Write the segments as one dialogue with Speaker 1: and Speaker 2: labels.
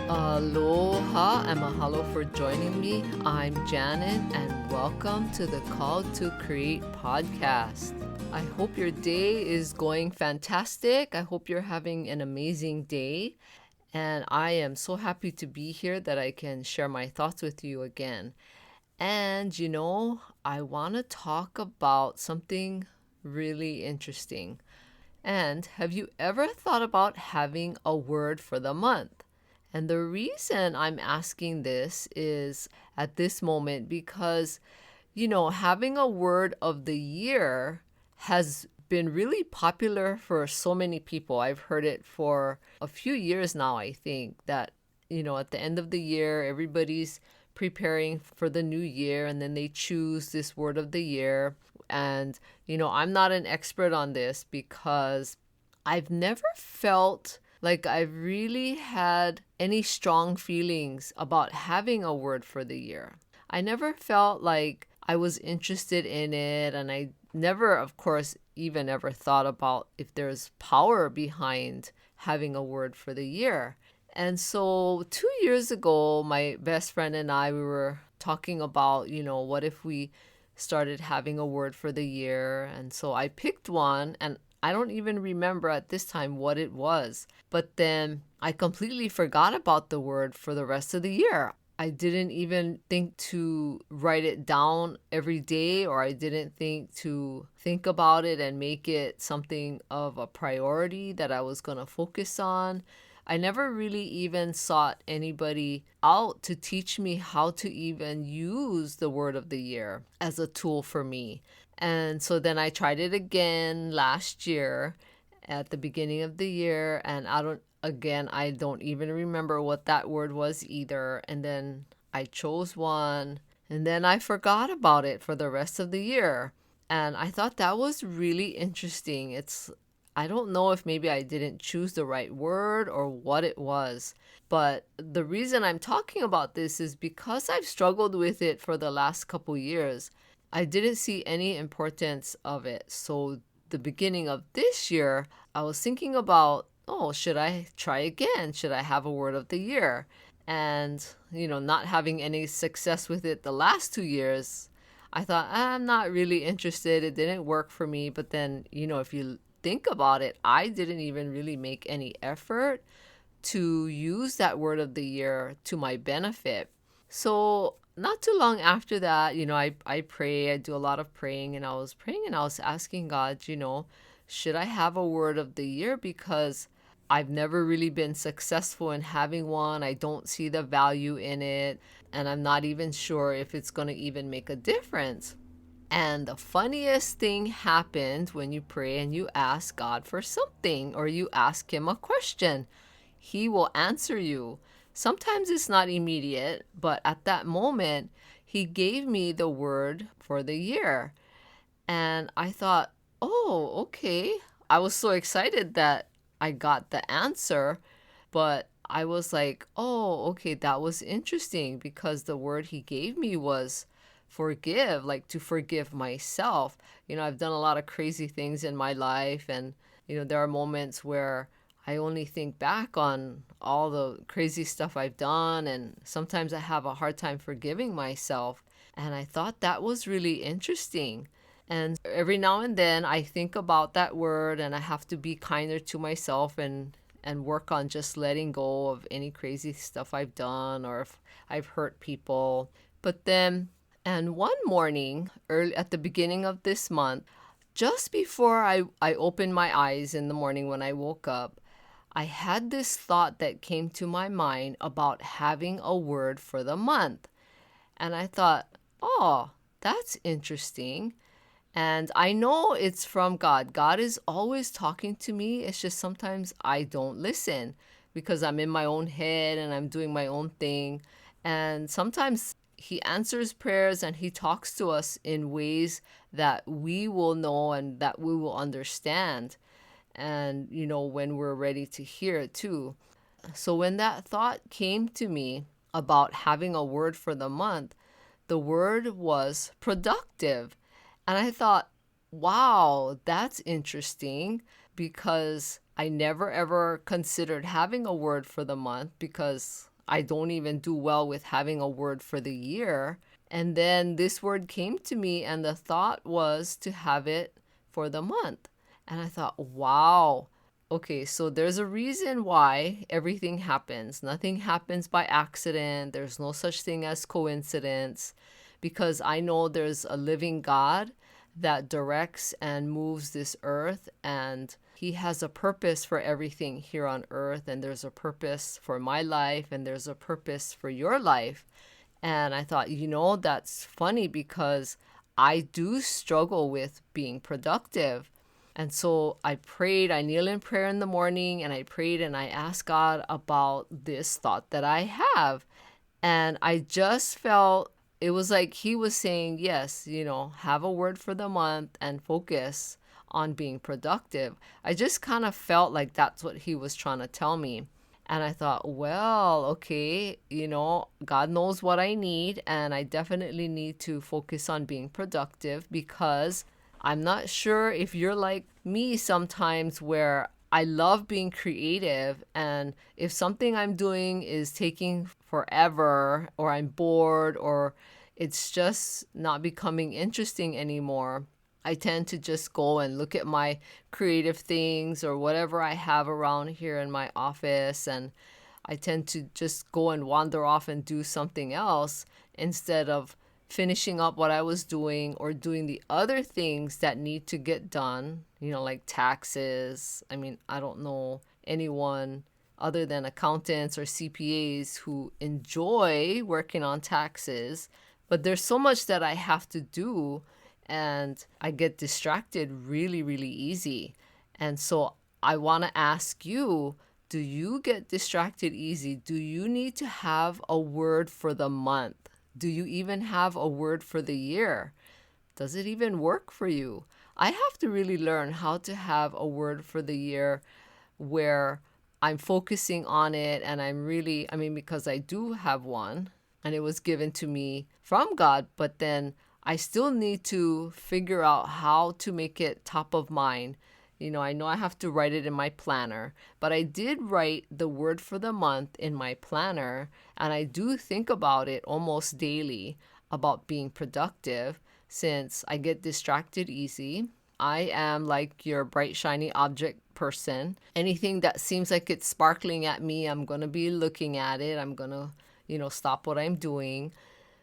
Speaker 1: Aloha and mahalo for joining me. I'm Janet and welcome to the Call to Create podcast. I hope your day is going fantastic. I hope you're having an amazing day. And I am so happy to be here that I can share my thoughts with you again. And I want to talk about something really interesting. And have you ever thought about having a word for the month? And the reason I'm asking this is at this moment because, having a word of the year has been really popular for so many people. I've heard it for a few years now, I think, that, at the end of the year, everybody's preparing for the new year and then they choose this word of the year. And, I'm not an expert on this because I've never felt like I've really had any strong feelings about having a word for the year. I never felt like I was interested in it, and I never, of course, even ever thought about if there's power behind having a word for the year. And so 2 years ago, my best friend and I, we were talking about, what if we started having a word for the year? And so I picked one, and I don't even remember at this time what it was. But then I completely forgot about the word for the rest of the year. I didn't even think to write it down every day, or I didn't think about it and make it something of a priority that I was going to focus on. I never really even sought anybody out to teach me how to even use the word of the year as a tool for me. And so then I tried it again last year at the beginning of the year, and I don't even remember what that word was either. And then I chose one, and then I forgot about it for the rest of the year. And I thought that was really interesting. I don't know if maybe I didn't choose the right word or what it was. But the reason I'm talking about this is because I've struggled with it for the last couple years. I didn't see any importance of it. So the beginning of this year, I was thinking about, should I try again? Should I have a word of the year? And, not having any success with it the last 2 years, I thought, I'm not really interested. It didn't work for me. But then, if you think about it, I didn't even really make any effort to use that word of the year to my benefit. So not too long after that, I pray, I do a lot of praying, and I was praying and I was asking God, should I have a word of the year? Because I've never really been successful in having one. I don't see the value in it, and I'm not even sure if it's going to even make a difference. And the funniest thing happened when you pray and you ask God for something or you ask Him a question. He will answer you. Sometimes it's not immediate, but at that moment, He gave me the word for the year. And I thought, okay. I was so excited that I got the answer, but I was like, okay, that was interesting because the word He gave me was forgive, like to forgive myself. I've done a lot of crazy things in my life, and, there are moments where I only think back on all the crazy stuff I've done, and sometimes I have a hard time forgiving myself. And I thought that was really interesting. And every now and then I think about that word, and I have to be kinder to myself and work on just letting go of any crazy stuff I've done or if I've hurt people. But then, and one morning, early at the beginning of this month, just before I opened my eyes in the morning when I woke up, I had this thought that came to my mind about having a word for the month. And I thought, that's interesting. And I know it's from God. God is always talking to me. It's just sometimes I don't listen because I'm in my own head and I'm doing my own thing. And sometimes He answers prayers and He talks to us in ways that we will know and that we will understand. And, when we're ready to hear it too. So when that thought came to me about having a word for the month, the word was productive. And I thought, wow, that's interesting because I never ever considered having a word for the month because I don't even do well with having a word for the year. And then this word came to me, and the thought was to have it for the month. And I thought, wow, okay, so there's a reason why everything happens. Nothing happens by accident. There's no such thing as coincidence, because I know there's a living God that directs and moves this earth, and he has a purpose for everything here on earth, and there's a purpose for my life, and there's a purpose for your life. And I thought, that's funny because I do struggle with being productive. And so I prayed, I kneel in prayer in the morning, and I prayed and I asked God about this thought that I have. And I just felt it was like he was saying, yes, have a word for the month and focus on being productive. I just kind of felt like that's what he was trying to tell me. And I thought, well, okay, God knows what I need, and I definitely need to focus on being productive, because I'm not sure if you're like me sometimes, where I love being creative, and if something I'm doing is taking forever, or I'm bored, or it's just not becoming interesting anymore, I tend to just go and look at my creative things or whatever I have around here in my office, and I tend to just go and wander off and do something else instead of finishing up what I was doing or doing the other things that need to get done, like taxes. I mean, I don't know anyone other than accountants or CPAs who enjoy working on taxes, but there's so much that I have to do, and I get distracted really, really easy. And so I want to ask you, do you get distracted easy? Do you need to have a word for the month? Do you even have a word for the year? Does it even work for you? I have to really learn how to have a word for the year where I'm focusing on it, and because I do have one, and it was given to me from God, but then I still need to figure out how to make it top of mind. I know I have to write it in my planner, but I did write the word for the month in my planner, and I do think about it almost daily about being productive, since I get distracted easy. I am like your bright, shiny object person. Anything that seems like it's sparkling at me, I'm going to be looking at it. I'm going to, stop what I'm doing.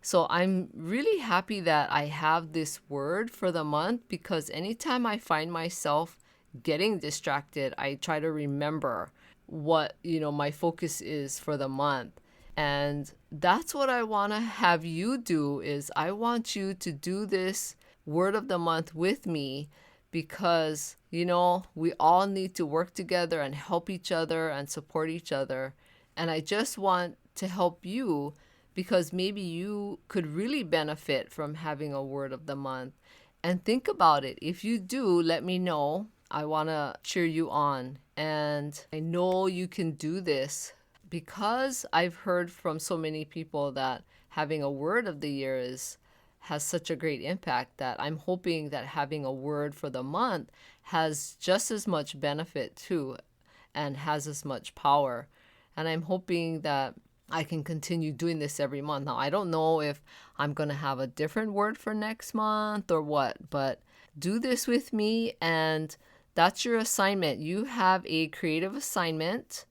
Speaker 1: So I'm really happy that I have this word for the month, because anytime I find myself getting distracted, I try to remember what, my focus is for the month. And that's what I want to have you do, is I want you to do this word of the month with me, because, we all need to work together and help each other and support each other. And I just want to help you, because maybe you could really benefit from having a word of the month. And think about it. If you do, let me know. I want to cheer you on. And I know you can do this, because I've heard from so many people that having a word of the year has such a great impact, that I'm hoping that having a word for the month has just as much benefit too, and has as much power. And I'm hoping that I can continue doing this every month. Now, I don't know if I'm going to have a different word for next month or what, but do this with me, and that's your assignment. You have a creative assignment,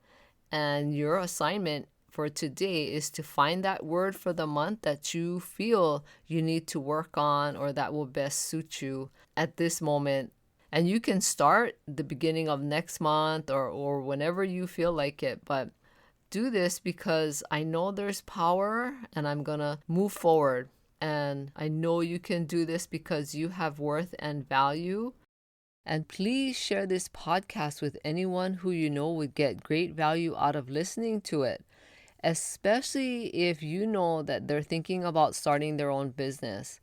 Speaker 1: and your assignment for today is to find that word for the month that you feel you need to work on, or that will best suit you at this moment. And you can start the beginning of next month or whenever you feel like it, but do this, because I know there's power, and I'm going to move forward. And I know you can do this because you have worth and value. And please share this podcast with anyone who you know would get great value out of listening to it, especially if you know that they're thinking about starting their own business.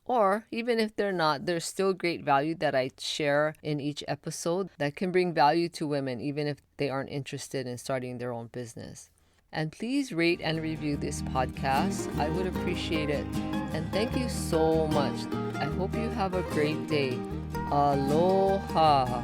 Speaker 1: Or even if they're not, there's still great value that I share in each episode that can bring value to women, even if they aren't interested in starting their own business. And please rate and review this podcast. I would appreciate it. And thank you so much. I hope you have a great day. Aloha.